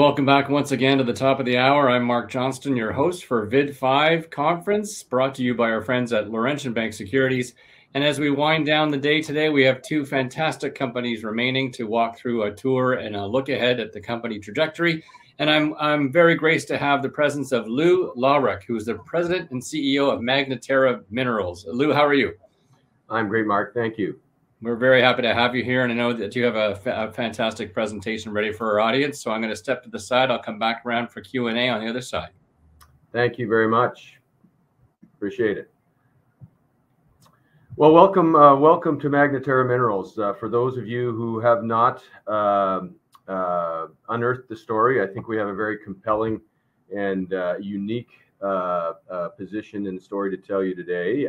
welcome back once again to the top of the hour. I'm Mark Johnston, your host for VID5 conference, brought to you by our friends at Laurentian Bank Securities. And as we wind down the day today, we have two fantastic companies remaining to walk through a tour and a look ahead at the company trajectory. And I'm very graced to have the presence of Lew Lawrick, who is the president and CEO of Magna Terra Minerals. Lew, how are you? I'm great, Mark. Thank you. We're very happy to have you here, and I know that you have a fantastic presentation ready for our audience. So I'm going to step to the side. I'll come back around for Q&A on the other side. Thank you very much. Appreciate it. Well, welcome to Magna Terra Minerals. For those of you who have not unearthed the story, I think we have a very compelling and unique position and story to tell you today.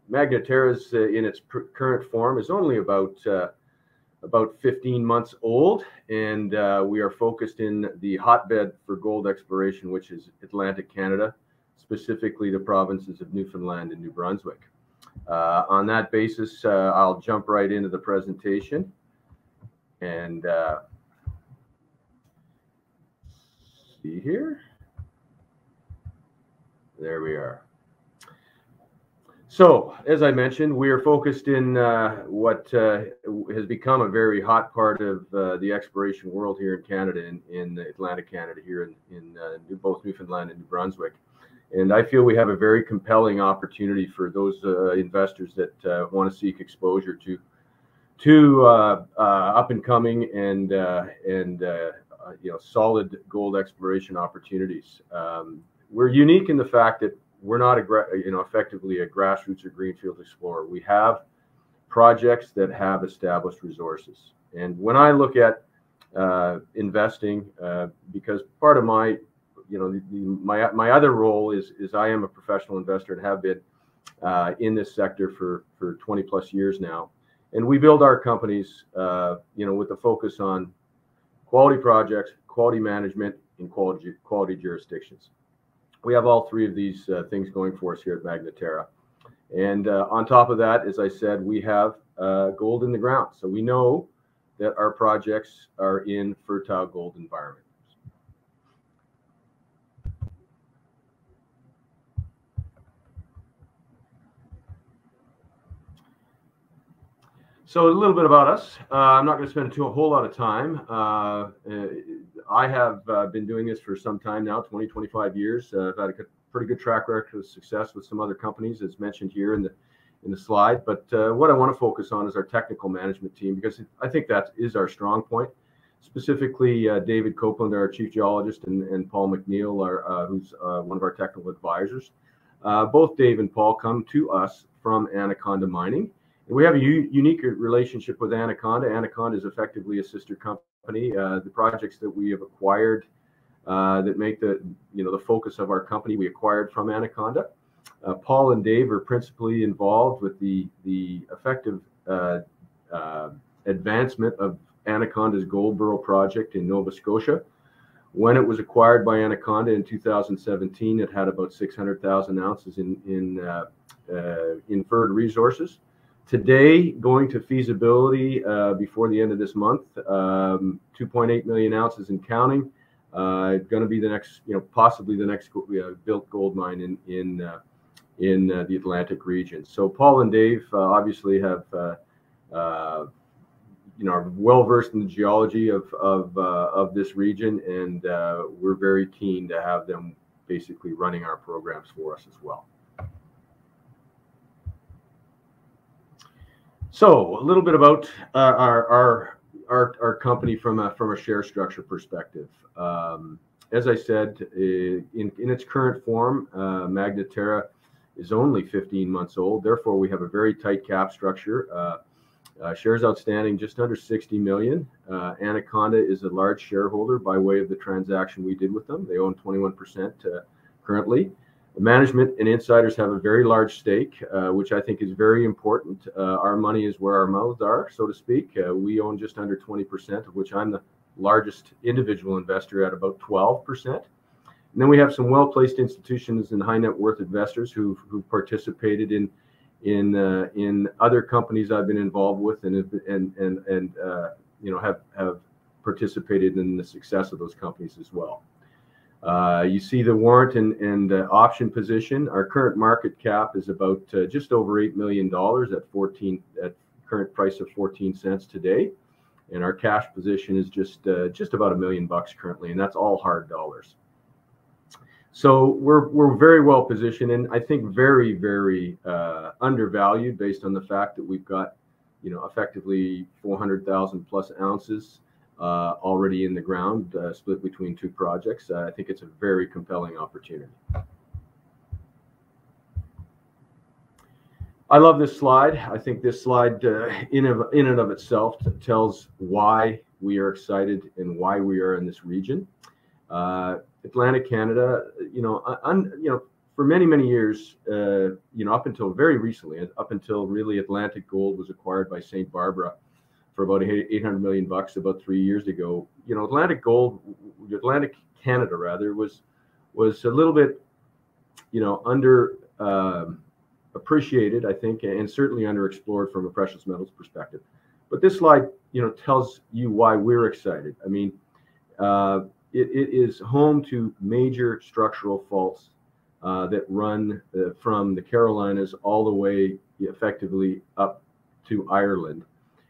Magna Terra's in its current form is only about 15 months old, and we are focused in the hotbed for gold exploration, which is Atlantic Canada, specifically the provinces of Newfoundland and New Brunswick. On that basis, I'll jump right into the presentation and see here. There we are. So, as I mentioned, we are focused in what has become a very hot part of the exploration world here in Canada, in Atlantic Canada, here in both Newfoundland and New Brunswick. And I feel we have a very compelling opportunity for those investors that want to seek exposure to up and coming and solid gold exploration opportunities. We're unique in the fact that we're not effectively a grassroots or greenfield explorer. We have projects that have established resources. And when I look at investing, because part of my my other role is I am a professional investor and have been in this sector for 20 plus years now. And we build our companies, with a focus on quality projects, quality management, and quality jurisdictions. We have all three of these things going for us here at Magna Terra. And on top of that, as I said, we have gold in the ground. So we know that our projects are in fertile gold environments. So a little bit about us. I'm not going to spend a whole lot of time. I have been doing this for some time now, 25 years. I've had a pretty good track record of success with some other companies, as mentioned here in the slide. But what I want to focus on is our technical management team, because I think that is our strong point. Specifically, David Copeland, our chief geologist, and Paul McNeil, who's one of our technical advisors. Both Dave and Paul come to us from Anaconda Mining. We have a unique relationship with Anaconda. Anaconda is effectively a sister company. The projects that we have acquired that make the focus of our company, we acquired from Anaconda. Paul and Dave are principally involved with the effective advancement of Anaconda's Goldboro project in Nova Scotia. When it was acquired by Anaconda in 2017, it had about 600,000 ounces in inferred resources. Today, going to feasibility before the end of this month, 2.8 million ounces and counting. Going to be the next, possibly the next built gold mine in the Atlantic region. So Paul and Dave obviously have, are well versed in the geology of this region, and we're very keen to have them basically running our programs for us as well. So a little bit about our company from a share structure perspective. As I said, in its current form, Magna Terra is only 15 months old. Therefore, we have a very tight cap structure. Shares outstanding just under 60 million. Anaconda is a large shareholder by way of the transaction we did with them. They own 21% currently. Management and insiders have a very large stake, which I think is very important. Our money is where our mouths are, so to speak. We own just under 20%, of which I'm the largest individual investor at about 12%. And then we have some well-placed institutions and high net worth investors who participated in other companies I've been involved with and have participated in the success of those companies as well. You see the warrant and option position. Our current market cap is about just over $8 million at current price of 14 cents today, and our cash position is just about $1 million currently, and that's all hard dollars. So we're very well positioned, and I think very, very undervalued based on the fact that we've got, you know, effectively 400,000 plus ounces already in the ground, split between two projects. I think it's a very compelling opportunity. I love this slide. I think this slide in and of itself tells why we are excited and why we are in this region. Atlantic Canada, you know, for many years, you know, up until very recently, up until really Atlantic Gold was acquired by St. Barbara for about $800 million about 3 years ago. You know, Atlantic Canada rather was a little bit, you know, appreciated, I think, and certainly underexplored from a precious metals perspective. But this slide, you know, tells you why we're excited. I mean, it is home to major structural faults that run from the Carolinas all the way effectively up to Ireland.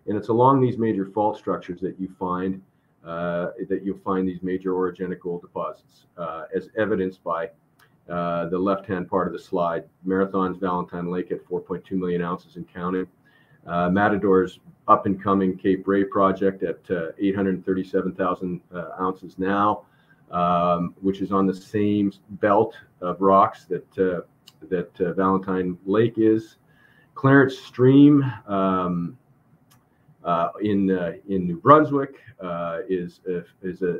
And it's along these major fault structures that you find you'll find these major orogenic gold deposits, as evidenced by the left-hand part of the slide. Marathon's Valentine Lake at 4.2 million ounces and counting. Matador's up-and-coming Cape Ray project at 837,000 ounces now, which is on the same belt of rocks that Valentine Lake is. Clarence Stream in New Brunswick is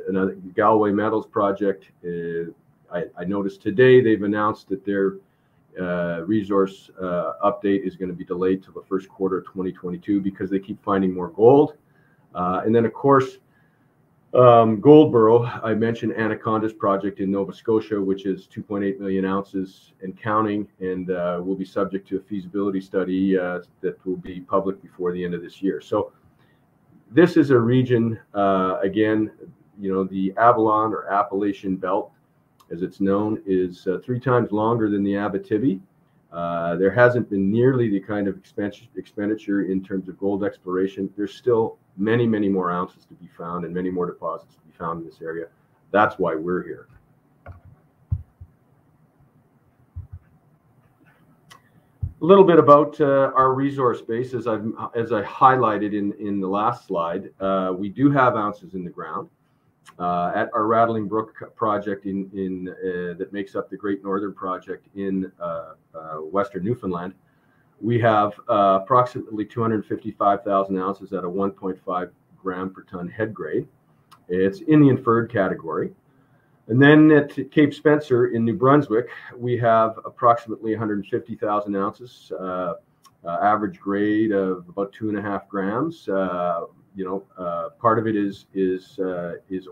another Galway Metals project. I noticed today they've announced that their resource update is going to be delayed till the first quarter of 2022 because they keep finding more gold. And then, of course, Goldboro, I mentioned Anaconda's project in Nova Scotia, which is 2.8 million ounces and counting, and will be subject to a feasibility study that will be public before the end of this year. So this is a region, again, you know, the Avalon or Appalachian Belt, as it's known, is 3 times longer than the Abitibi. There hasn't been nearly the kind of expenditure in terms of gold exploration. There's still many more ounces to be found and many more deposits to be found in this area. That's why we're here. A little bit about our resource base, as I highlighted in the last slide. We do have ounces in the ground. At our Rattling Brook project that makes up the Great Northern project in Western Newfoundland, we have approximately 255,000 ounces at a 1.5 gram per ton head grade. It's in the inferred category. And then at Cape Spencer in New Brunswick, we have approximately 150,000 ounces, average grade of about 2.5 grams. You know, part of it is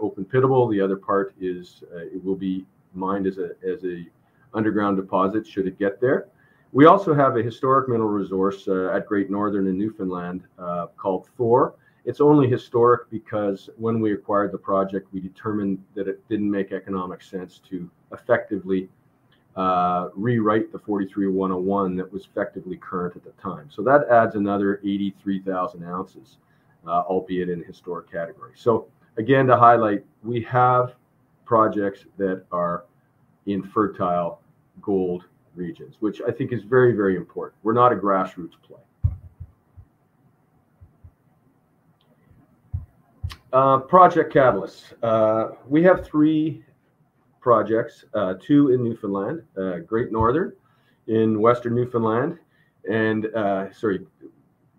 open pittable. The other part is it will be mined as a underground deposit should it get there. We also have a historic mineral resource at Great Northern in Newfoundland called Thor. It's only historic because when we acquired the project, we determined that it didn't make economic sense to effectively rewrite the 43-101 that was effectively current at the time. So that adds another 83,000 ounces. Albeit in the historic category. So again, to highlight, we have projects that are in fertile gold regions, which I think is very important. We're not a grassroots play. Project catalysts. We have 3 projects, 2 in Newfoundland, Great Northern in Western Newfoundland, and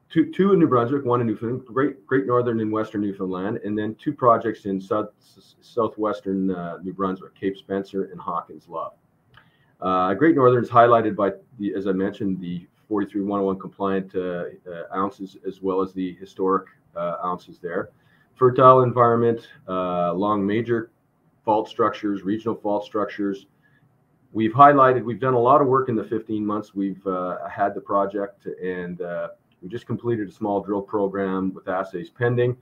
two in New Brunswick, 1 in Newfoundland, Great Northern in Western Newfoundland, and then 2 projects in southwestern New Brunswick, Cape Spencer and Hawkins Love. Great Northern is highlighted by, as I mentioned, the 43-101 compliant ounces as well as the historic ounces there. Fertile environment, along major fault structures, regional fault structures. We've done a lot of work in the 15 months we've had the project, and we just completed a small drill program with assays pending.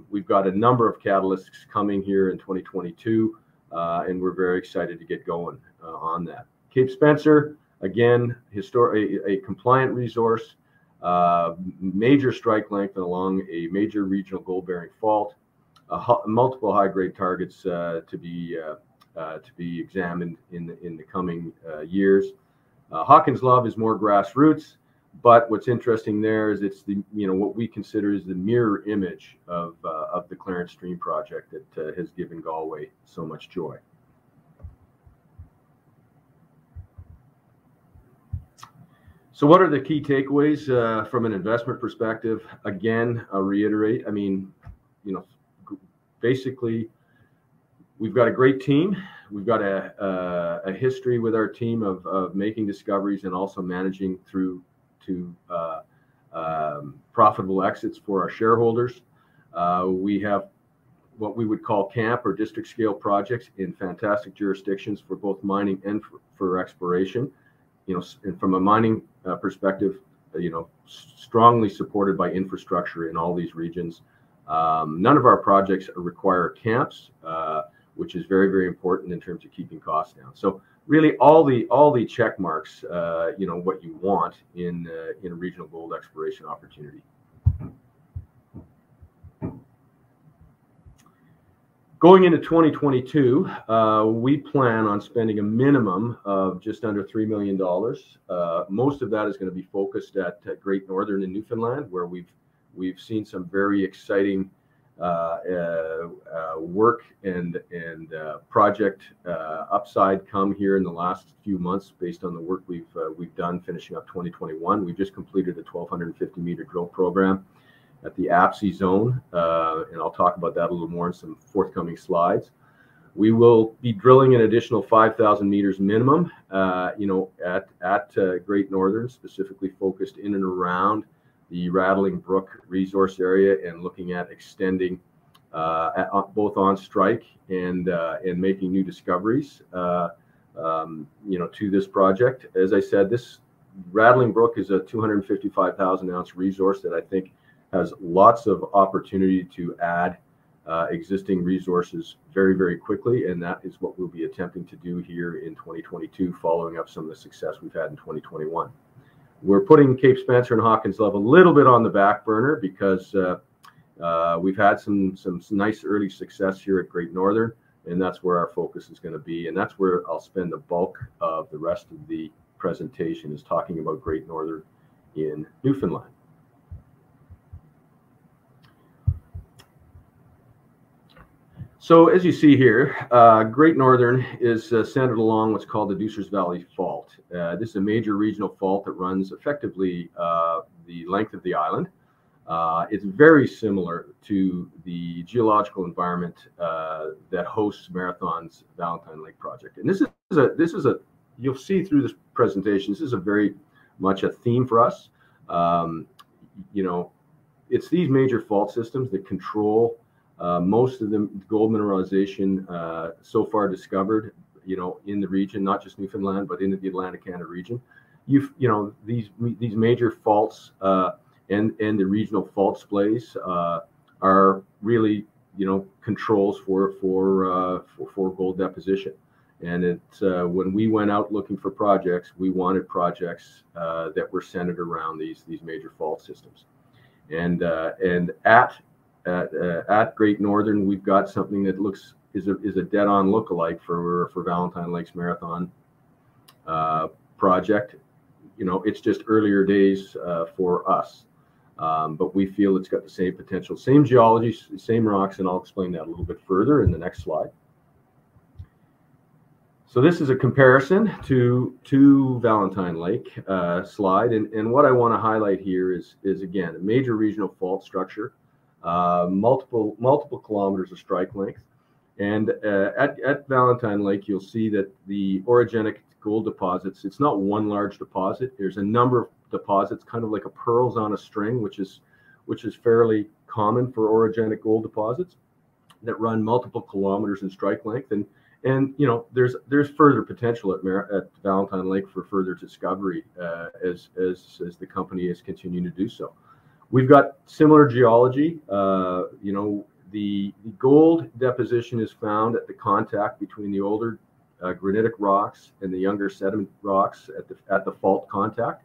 We've got a number of catalysts coming here in 2022, and we're very excited to get going on that. Cape Spencer, again, a compliant resource, major strike length along a major regional gold-bearing fault, multiple high-grade targets to be examined in the coming years. Hawkins Love is more grassroots, but what's interesting there is it's what we consider is the mirror image of the Clarence Stream project that has given Galway so much joy. So what are the key takeaways from an investment perspective? Again, I'll reiterate, I mean, basically, we've got a great team. We've got a history with our team of making discoveries and also managing through to profitable exits for our shareholders. We have what we would call camp or district scale projects in fantastic jurisdictions for both mining and for exploration. And from a mining perspective, strongly supported by infrastructure in all these regions. None of our projects require camps, which is very, very important in terms of keeping costs down. So really all the check marks, what you want in a regional gold exploration opportunity. Going into 2022, we plan on spending a minimum of just under $3 million. Most of that is going to be focused at Great Northern in Newfoundland, where we've seen some very exciting work and project upside come here in the last few months based on the work we've done finishing up 2021. We just completed a 1,250 meter drill program at the Apsy zone, and I'll talk about that a little more in some forthcoming slides. We will be drilling an additional 5,000 meters minimum, at Great Northern, specifically focused in and around the Rattling Brook resource area and looking at extending both on strike and making new discoveries, to this project. As I said, this Rattling Brook is a 255,000 ounce resource that I think has lots of opportunity to add existing resources very, very quickly, and that is what we'll be attempting to do here in 2022, following up some of the success we've had in 2021. We're putting Cape Spencer and Hawkins Love a little bit on the back burner because we've had some nice early success here at Great Northern, and that's where our focus is going to be, and that's where I'll spend the bulk of the rest of the presentation, is talking about Great Northern in Newfoundland. So as you see here, Great Northern is centered along what's called the Deucers Valley Fault. This is a major regional fault that runs effectively the length of the island. It's very similar to the geological environment that hosts Marathon's Valentine Lake project. And this is a you'll see through this presentation, this is a very much a theme for us. It's these major fault systems that control most of the gold mineralization so far discovered, in the region, not just Newfoundland, but into the Atlantic Canada region. These major faults and the regional fault splays are really, controls for gold deposition. And it's when we went out looking for projects, we wanted projects that were centered around these major fault systems. And at Great Northern, we've got something that is a dead-on lookalike for Valentine Lakes Marathon project. It's just earlier days for us, but we feel it's got the same potential, same geology, same rocks, and I'll explain that a little bit further in the next slide. So this is a comparison to Valentine Lake slide, and what I want to highlight here is again a major regional fault structure. Multiple kilometers of strike length, and at Valentine Lake you'll see that the orogenic gold deposits, it's not one large deposit. There's a number of deposits, kind of like a pearls on a string, which is fairly common for orogenic gold deposits that run multiple kilometers in strike length, and there's further potential at Valentine Lake for further discovery as the company is continuing to do so. We've got similar geology. You know, the gold deposition is found at the contact between the older granitic rocks and the younger sediment rocks at the fault contact.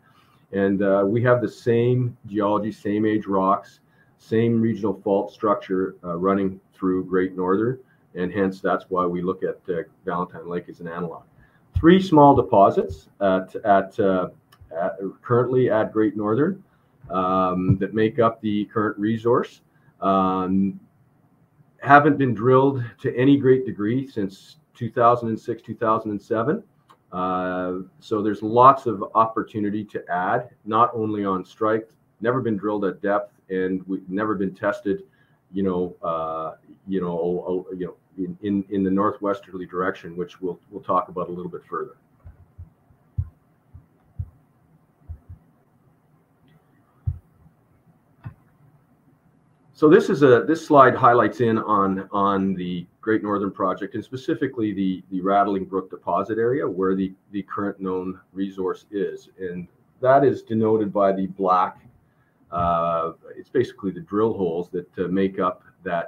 And we have the same geology, same age rocks, same regional fault structure running through Great Northern, and hence that's why we look at Valentine Lake as an analog. 3 small deposits currently at Great Northern that make up the current resource. Haven't been drilled to any great degree since 2006, 2007. So there's lots of opportunity to add, not only on strike, never been drilled at depth, and we've never been tested, in the northwesterly direction, which we'll talk about a little bit further. So this slide highlights in on the Great Northern project, and specifically the Rattling Brook deposit area where the current known resource is, and that is denoted by the black. It's basically the drill holes that make up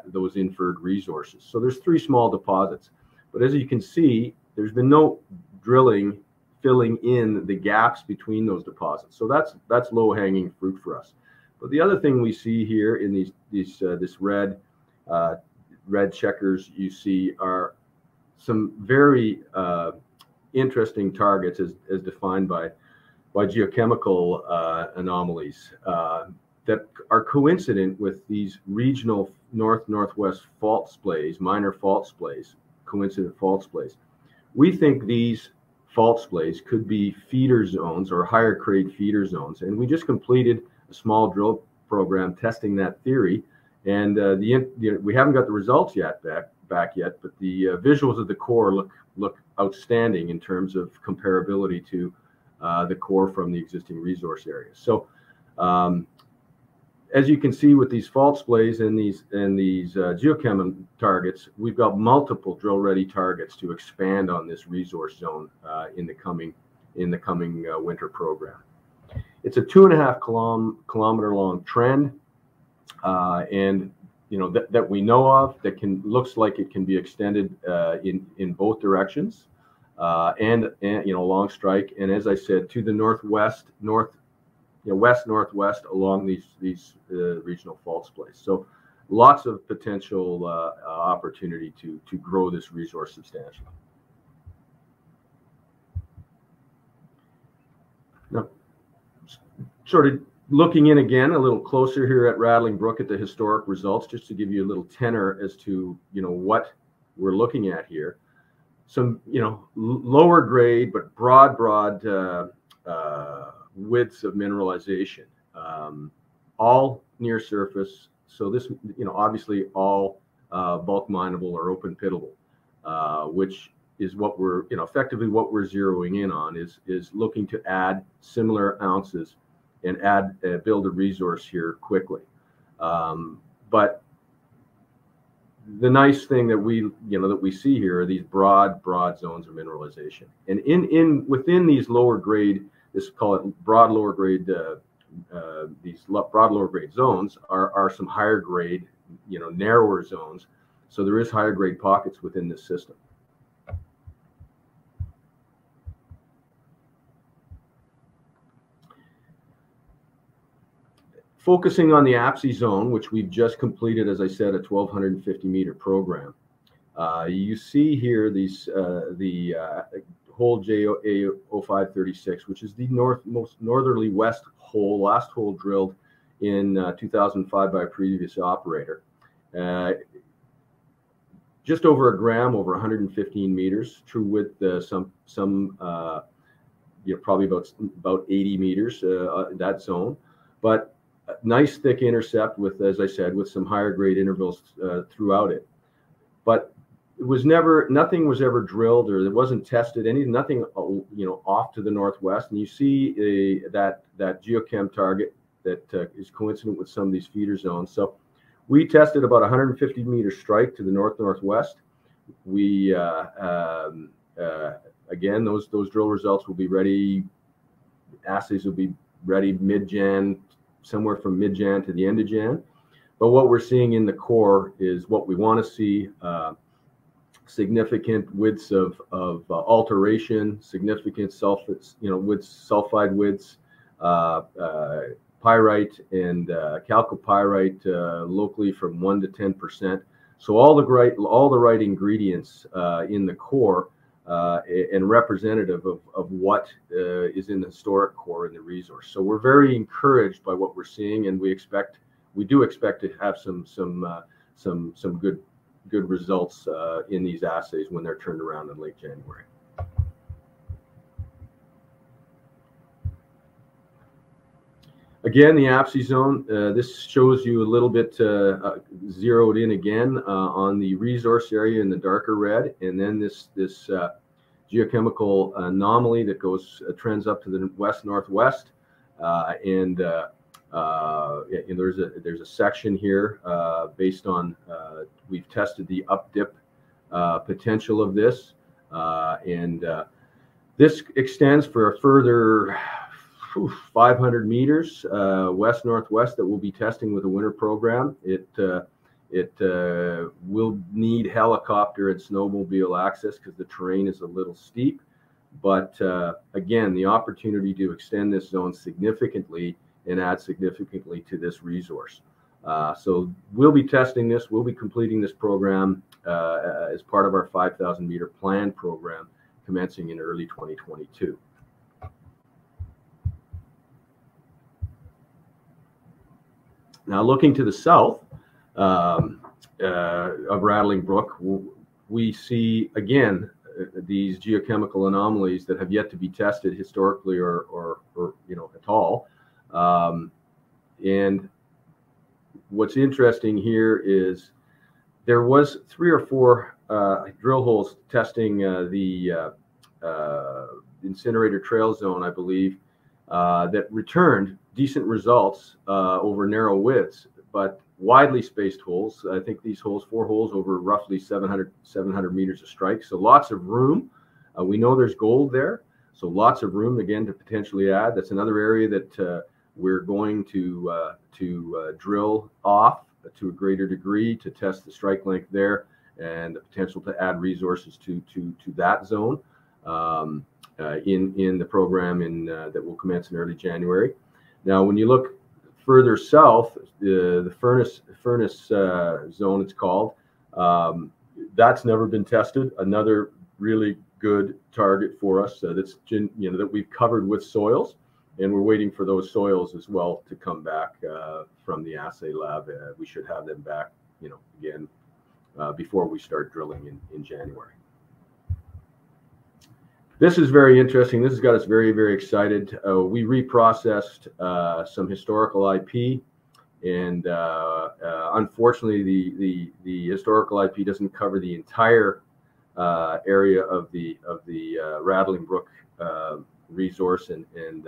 those inferred resources. So there's 3 small deposits, but as you can see, there's been no drilling filling in the gaps between those deposits. So that's low-hanging fruit for us. But the other thing we see here in this red checkers you see are some very interesting targets as defined by geochemical anomalies that are coincident with these regional north-northwest fault splays, minor fault splays, coincident fault splays. We think these fault splays could be feeder zones or higher grade feeder zones, and we just completed a small drill program testing that theory, and we haven't got the results yet back yet, but the visuals of the core look outstanding in terms of comparability to the core from the existing resource area. So as you can see with these fault splays and these geochem targets, we've got multiple drill ready targets to expand on this resource zone in the coming winter program. It's a 2.5 kilometer long trend, and that we know of, that looks like it can be extended in both directions, and along strike, and as I said, to the northwest, west-northwest along these regional fault splays. So lots of potential opportunity to grow this resource substantially. Now, sort of looking in again a little closer here at Rattling Brook at the historic results, just to give you a little tenor as to what we're looking at here. Some lower grade but broad widths of mineralization, all near surface. So this obviously all bulk mineable or open pittable, which is what we're effectively what we're zeroing in on is looking to add similar ounces and build a resource here quickly. But the nice thing that we see here are these broad zones of mineralization, and within these lower grade, call it broad lower grade, these broad lower grade zones are some higher grade, narrower zones. So there is higher grade pockets within this system. Focusing on the Apsy zone, which we've just completed, as I said, a 1,250 meter program. You see here the hole JA0536, which is the most northerly west hole, last hole drilled in 2005 by a previous operator. Just over a gram, over 115 meters, true width, probably about 80 meters, that zone, but nice thick intercept with, as I said, with some higher grade intervals throughout it. But nothing was ever drilled, or it wasn't tested, nothing off to the northwest. And you see that geochem target that is coincident with some of these feeder zones. So we tested about 150 meter strike to the northwest. We again, those drill results will be ready. Assays will be ready mid-Jan, somewhere from mid-Jan to the end of Jan. But what we're seeing in the core is what we want to see. Significant widths of alteration, significant sulfides, sulfide widths, pyrite and chalcopyrite locally from 1 to 10%. So all the right ingredients in the core and representative of what is in the historic core in the resource. So we're very encouraged by what we're seeing, and we do expect to have some good results in these assays when they're turned around in late January. Again, the Apsy zone, this shows you a little bit zeroed in again on the resource area in the darker red, and then this geochemical anomaly that trends up to the west-northwest, and there's a section here based on we've tested the up dip potential of this, and this extends for a further 500 meters west-northwest that we'll be testing with a winter program. It will need helicopter and snowmobile access because the terrain is a little steep. But again, the opportunity to extend this zone significantly and add significantly to this resource. So we'll be testing this. We'll be completing this program as part of our 5,000 meter plan program commencing in early 2022. Now, looking to the south of Rattling Brook, we see again these geochemical anomalies that have yet to be tested historically or at all. And what's interesting here is there was 3 or 4 drill holes testing the incinerator trail zone, I believe, that returned decent results over narrow widths, but widely spaced holes. I think these holes, 4 holes over roughly 700 meters of strike. So lots of room. We know there's gold there. So lots of room again to potentially add. That's another area that we're going to drill off to a greater degree to test the strike length there and the potential to add resources to that zone in the program that will commence in early January. Now, when you look further south, the furnace zone, it's called, that's never been tested. Another really good target for us that we've covered with soils, and we're waiting for those soils as well to come back from the assay lab. We should have them back, again before we start drilling in January. This is very interesting. This has got us very, very excited. We reprocessed some historical IP, and unfortunately, the historical IP doesn't cover the entire area of the Rattling Brook resource and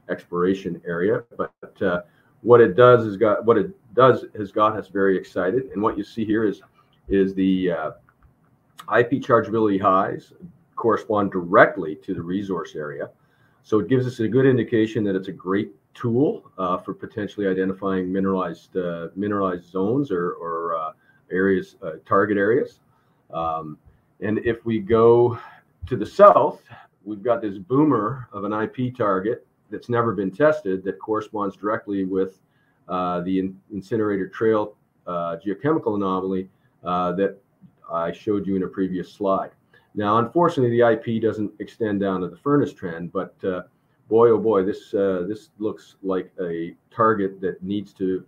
exploration area. But what it does has got us very excited. And what you see here is the IP chargeability highs correspond directly to the resource area. So it gives us a good indication that it's a great tool for potentially identifying mineralized zones or areas, target areas. And if we go to the south, we've got this boomer of an IP target that's never been tested that corresponds directly with the incinerator trail geochemical anomaly that I showed you in a previous slide. Now, unfortunately, the IP doesn't extend down to the furnace trend, but boy, oh boy, this looks like a target that needs to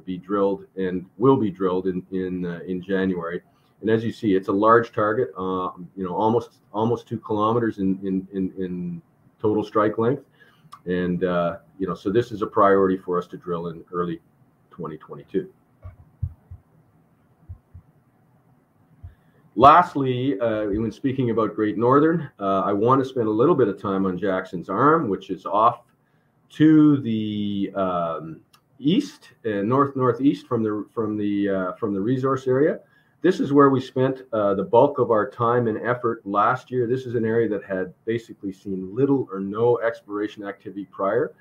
be drilled and will be drilled in January. And as you see, it's a large target, almost 2 kilometers in total strike length, and so this is a priority for us to drill in early 2022. Lastly, when speaking about Great Northern, I want to spend a little bit of time on Jackson's Arm, which is off to the east and northeast from the resource area. This is where we spent the bulk of our time and effort last year. This is an area that had basically seen little or no exploration activity prior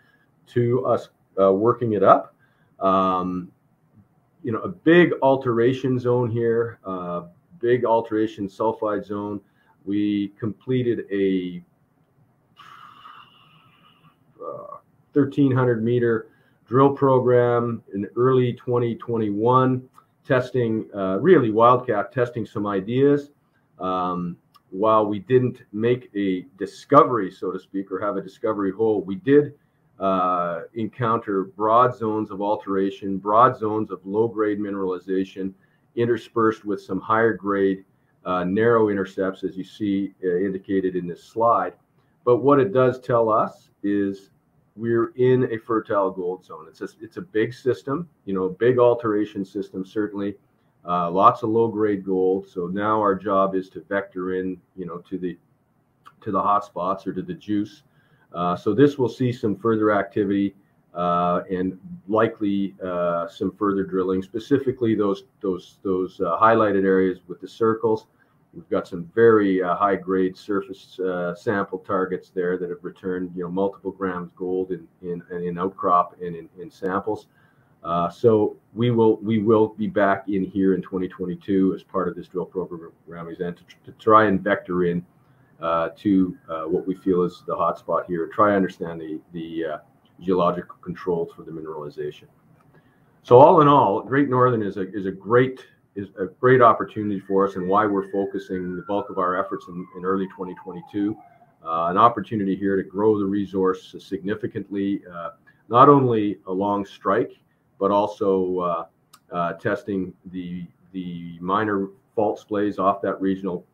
to us working it up. You know, a big alteration zone here, big alteration sulfide zone. We completed a 1,300 meter drill program in early 2021, testing, really wildcat testing some ideas. While we didn't make a discovery, so to speak, or have a discovery hole, we did encounter broad zones of alteration, broad zones of low-grade mineralization, interspersed with some higher-grade narrow intercepts, as you see indicated in this slide. But what it does tell us is we're in a fertile gold zone. It's a big system, you know, big alteration system, certainly. Lots of low-grade gold. So now our job is to vector in, you know, to the hot spots or to the juice. So this will see some further activity and likely some further drilling, specifically those highlighted areas with the circles. We've got some very high-grade surface sample targets there that have returned, you know, multiple grams gold in outcrop and in samples. So we will be back in here in 2022 as part of this drill program to try and vector in to what we feel is the hotspot here, and try to understand the geological controls for the mineralization. So all in all, Great Northern is a great opportunity for us, and why we're focusing the bulk of our efforts in early 2022. An opportunity here to grow the resource significantly, not only along strike, but also testing the minor fault splays off that regional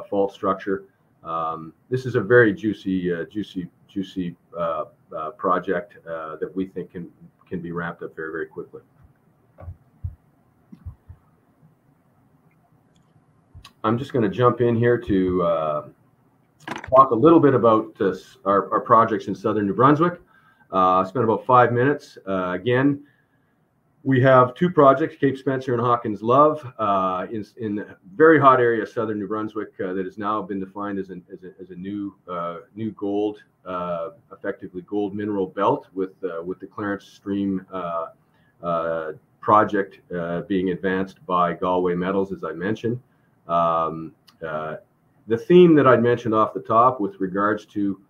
fault structure. This is a very juicy project that we think can be ramped up very, very quickly. I'm just going to jump in here to talk a little bit about our projects in southern New Brunswick. Spent about 5 minutes. Again, we have two projects, Cape Spencer and Hawkins Love, in a very hot area of southern New Brunswick that has now been defined as a new gold, effectively gold mineral belt, with the Clarence Stream project being advanced by Galway Metals, as I mentioned. The theme that I'd mentioned off the top with regards to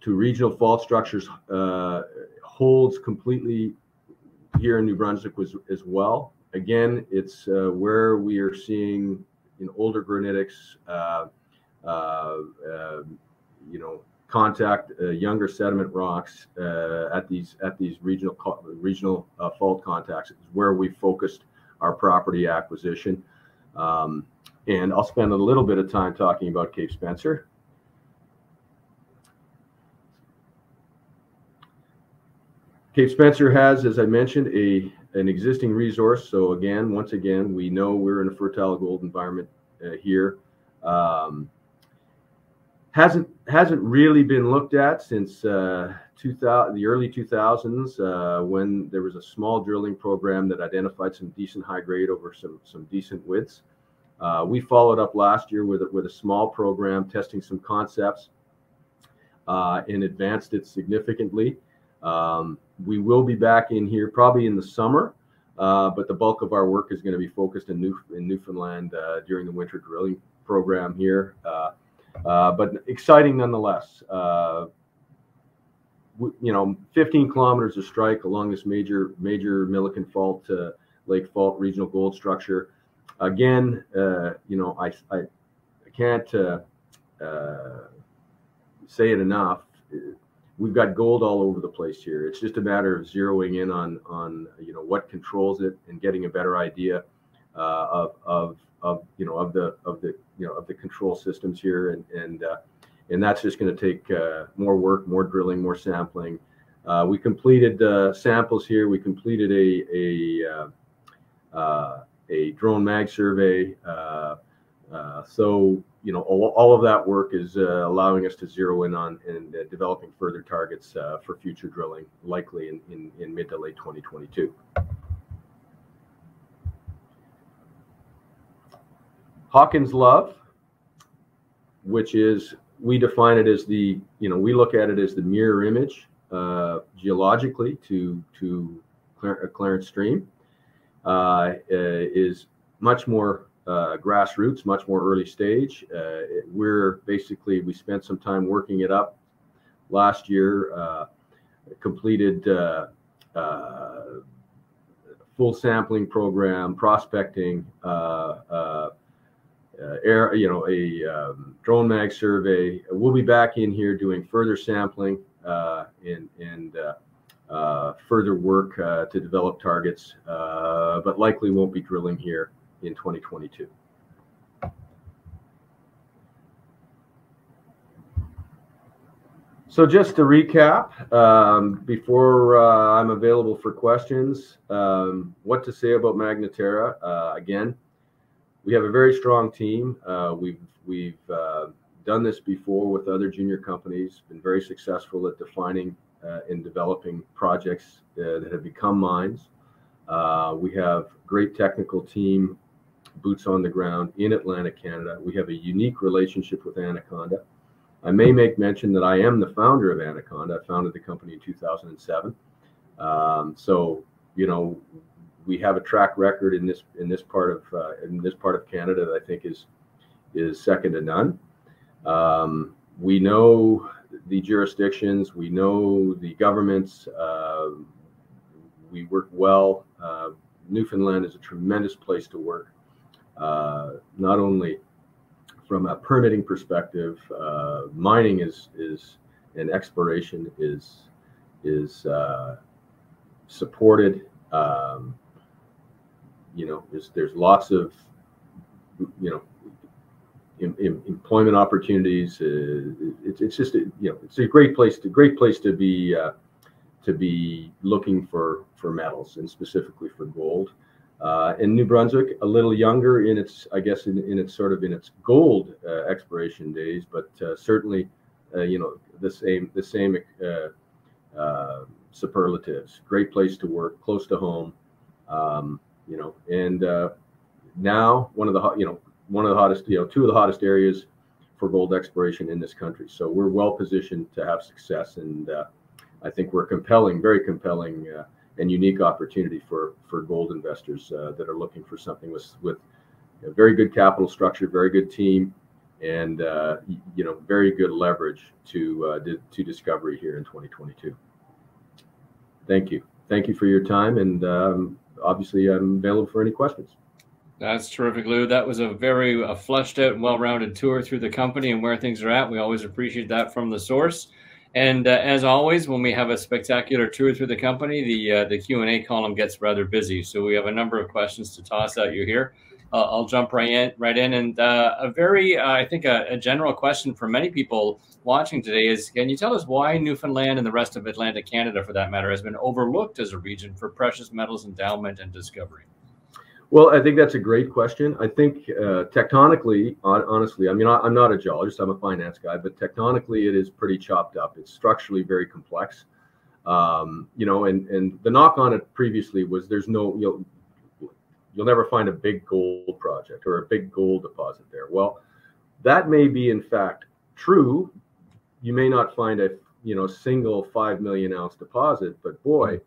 regional fault structures holds completely here in New Brunswick as well. Again, it's where we are seeing older granitics, you know, contact younger sediment rocks at these regional fault contacts. It's where we focused our property acquisition. And I'll spend a little bit of time talking about Cape Spencer. Cape Spencer has, as I mentioned, an existing resource. So again, once again, we know we're in a fertile gold environment here. Hasn't really been looked at since the early 2000s, when there was a small drilling program that identified some decent high grade over some decent widths. We followed up last year with a small program testing some concepts and advanced it significantly. We will be back in here probably in the summer, but the bulk of our work is going to be focused in Newfoundland during the winter drilling program here. But exciting nonetheless. You know, 15 kilometers of strike along this major Milliken Fault, Lake Fault regional gold structure. Again, you know, I can't say it enough. We've got gold all over the place here. It's just a matter of zeroing in on you know, what controls it and getting a better idea of the control systems here, and that's just going to take more work, more drilling, more sampling. We completed samples here. We completed a drone mag survey. So, you know, all of that work is allowing us to zero in on and developing further targets for future drilling, likely in mid to late 2022. Hawkins Love, which is, we define it as we look at it as the mirror image geologically to Clarence Stream is much more grassroots, much more early stage. We spent some time working it up last year, completed full sampling program, prospecting, drone mag survey. We'll be back in here doing further sampling and further work to develop targets, but likely won't be drilling here in 2022. So just to recap, before I'm available for questions, what to say about Magna Terra? Again, we have a very strong team. We've done this before with other junior companies, been very successful at defining and developing projects that have become mines. We have great technical team, boots on the ground in Atlantic Canada. We have a unique relationship with Anaconda. I may make mention that I am the founder of Anaconda. I founded the company in 2007. So, we have a track record in this part of Canada that I think is second to none. We know the jurisdictions, we know the governments. We work well. Newfoundland is a tremendous place to work, not only from a permitting perspective. Mining is and exploration is supported. There's lots of employment opportunities. It's just it's a great place to be looking for metals, and specifically for gold. In New Brunswick, a little younger in its, I guess, in its gold exploration days, but certainly, the same superlatives. Great place to work, close to home, and now one of the hottest, two of the hottest areas for gold exploration in this country. So we're well positioned to have success, and I think we're very compelling and unique opportunity for gold investors that are looking for something with a very good capital structure, very good team, and very good leverage to discovery here in 2022. Thank you for your time, and obviously I'm available for any questions. That's terrific, Lew. That was a very fleshed out and well-rounded tour through the company and where things are at. We always appreciate that from the source. And as always, when we have a spectacular tour through the company, the Q&A column gets rather busy. So we have a number of questions to toss at you here. I'll jump right in. And a very, I think, a general question for many people watching today is, can you tell us why Newfoundland and the rest of Atlantic Canada, for that matter, has been overlooked as a region for precious metals endowment and discovery? Well, I think that's a great question. I think tectonically, honestly, I mean, I'm not a geologist, I'm a finance guy, but tectonically it is pretty chopped up. It's structurally very complex. And the knock on it previously was you'll never find a big gold project or a big gold deposit there. Well, that may be in fact true. You may not find a single 5 million ounce deposit, but boy,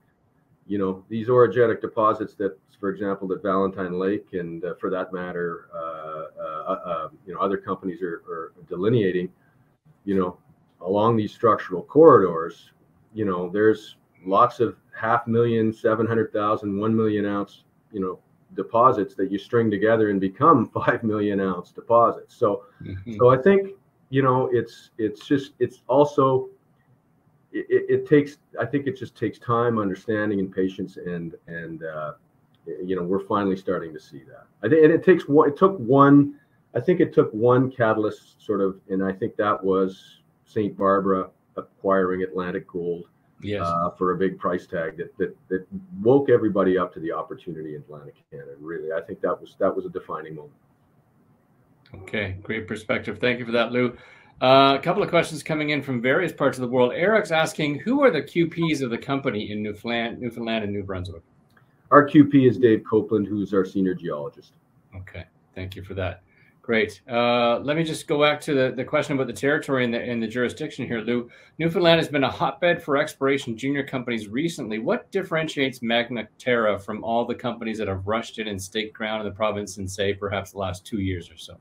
these orogenic deposits that, for example, that Valentine Lake and for that matter, other companies are delineating, along these structural corridors, there's lots of 500,000, 700,000, 1 million ounce, deposits that you string together and become 5 million ounce deposits. So, so I think, I think it just takes time, understanding, and patience, and we're finally starting to see that. I think it took one catalyst sort of, and I think that was St. Barbara acquiring Atlantic Gold, yes, for a big price tag that woke everybody up to the opportunity in Atlantic Canada. Really, I think that was a defining moment. Okay, great perspective. Thank you for that, Lew. A couple of questions coming in from various parts of the world. Eric's asking, who are the QPs of the company in Newfoundland and New Brunswick? Our QP is Dave Copeland, who's our senior geologist. Okay, thank you for that. Great. Let me just go back to the question about the territory and the jurisdiction here, Lew. Newfoundland has been a hotbed for exploration junior companies recently. What differentiates Magna Terra from all the companies that have rushed in and staked ground in the province in, say, perhaps the last 2 years or so?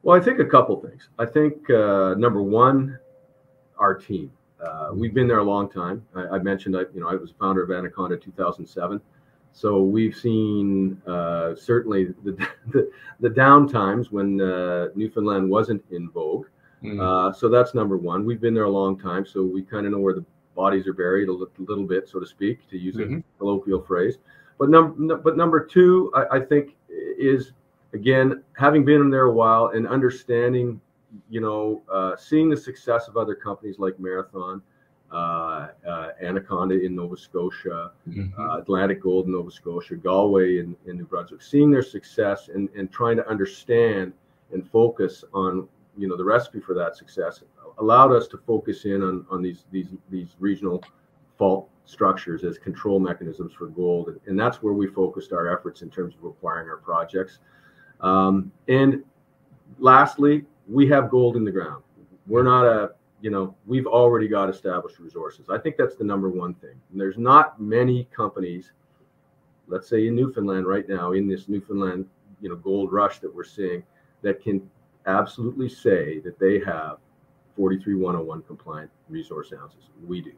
Well, I think a couple things. I think number one, our team. We've been there a long time. I mentioned I was founder of Anaconda 2007. So we've seen certainly the down times when Newfoundland wasn't in vogue. So that's number one. We've been there a long time, so we kind of know where the bodies are buried a little bit, so to speak, to use a colloquial phrase. But number two, I think, is, again, having been there a while and understanding, seeing the success of other companies like Marathon, Anaconda in Nova Scotia, Atlantic Gold in Nova Scotia, Galway in New Brunswick, seeing their success and trying to understand and focus on the recipe for that success allowed us to focus in on these regional fault structures as control mechanisms for gold, and that's where we focused our efforts in terms of acquiring our projects. And lastly, we have gold in the ground. We're not we've already got established resources. I think that's the number one thing. And there's not many companies, let's say in Newfoundland right now, in this Newfoundland, gold rush that we're seeing, that can absolutely say that they have 43-101 compliant resource ounces. We do.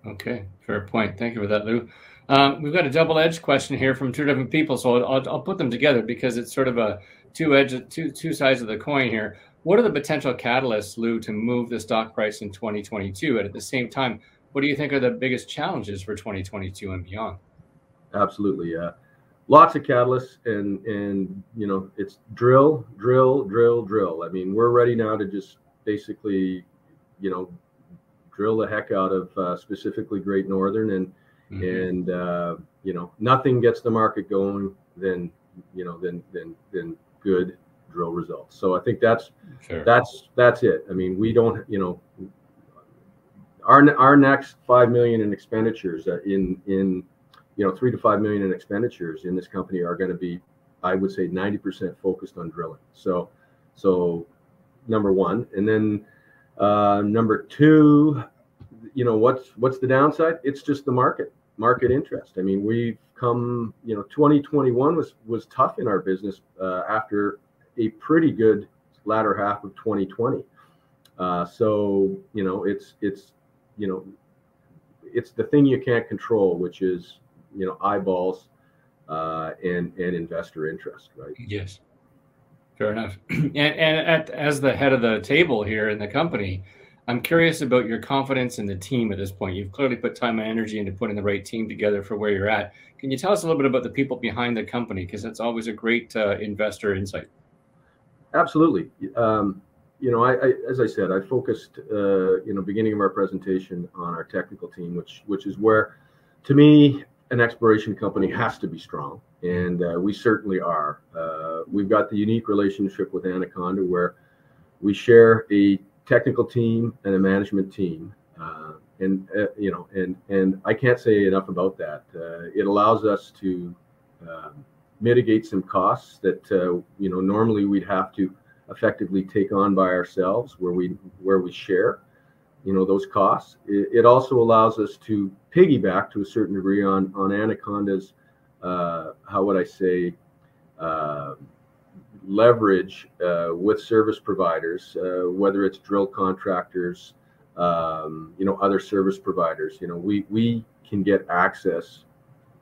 Okay. Fair point. Thank you for that, Lew. We've got a double-edged question here from two different people, so I'll put them together because it's sort of a two sides of the coin here. What are the potential catalysts, Lew, to move the stock price in 2022? And at the same time, what do you think are the biggest challenges for 2022 and beyond? Absolutely, yeah. Lots of catalysts, and it's drill. I mean, we're ready now to just basically, drill the heck out of specifically Great Northern, and nothing gets the market going than good drill results. So I think that's it. I mean, we don't, our next 5 million in expenditures in 3 to 5 million in expenditures in this company are going to be, I would say, 90% focused on drilling. So number one, and then number two, what's the downside? It's just the market interest. I mean, we've come, 2021 was tough in our business after a pretty good latter half of 2020. So it's the thing you can't control, which is eyeballs and investor interest, right? Yes, fair enough. And as the head of the table here in the company, I'm curious about your confidence in the team at this point. You've clearly put time and energy into putting the right team together for where you're at. Can you tell us a little bit about the people behind the company? Because that's always a great investor insight. Absolutely. As I said, I focused, beginning of our presentation on our technical team, which is where, to me, an exploration company has to be strong, and we certainly are. We've got the unique relationship with Anaconda, where we share a technical team and a management team, and I can't say enough about that. It allows us to mitigate some costs that normally we'd have to effectively take on by ourselves, where we share those costs. It also allows us to piggyback to a certain degree on Anaconda's how would I say leverage with service providers, whether it's drill contractors, other service providers. We can get access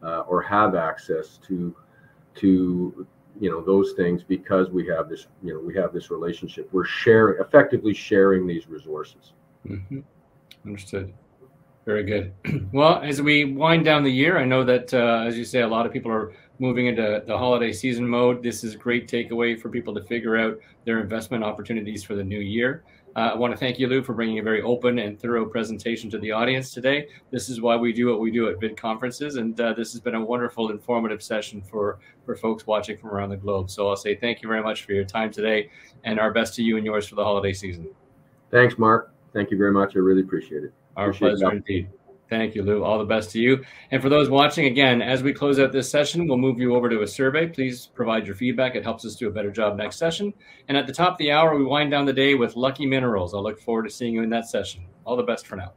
or have access to those things because we have this relationship. We're effectively sharing these resources. Understood. Very good. Well, as we wind down the year, I know that, as you say, a lot of people are moving into the holiday season mode. This is a great takeaway for people to figure out their investment opportunities for the new year. I want to thank you, Lew, for bringing a very open and thorough presentation to the audience today. This is why we do what we do at VID conferences, and this has been a wonderful, informative session for folks watching from around the globe. So I'll say thank you very much for your time today, and our best to you and yours for the holiday season. Thanks, Mark. Thank you very much. I really appreciate it. Our pleasure indeed. Thank you, Lew. All the best to you. And for those watching, again, as we close out this session, we'll move you over to a survey. Please provide your feedback. It helps us do a better job next session. And at the top of the hour, we wind down the day with Lucky Minerals. I'll look forward to seeing you in that session. All the best for now.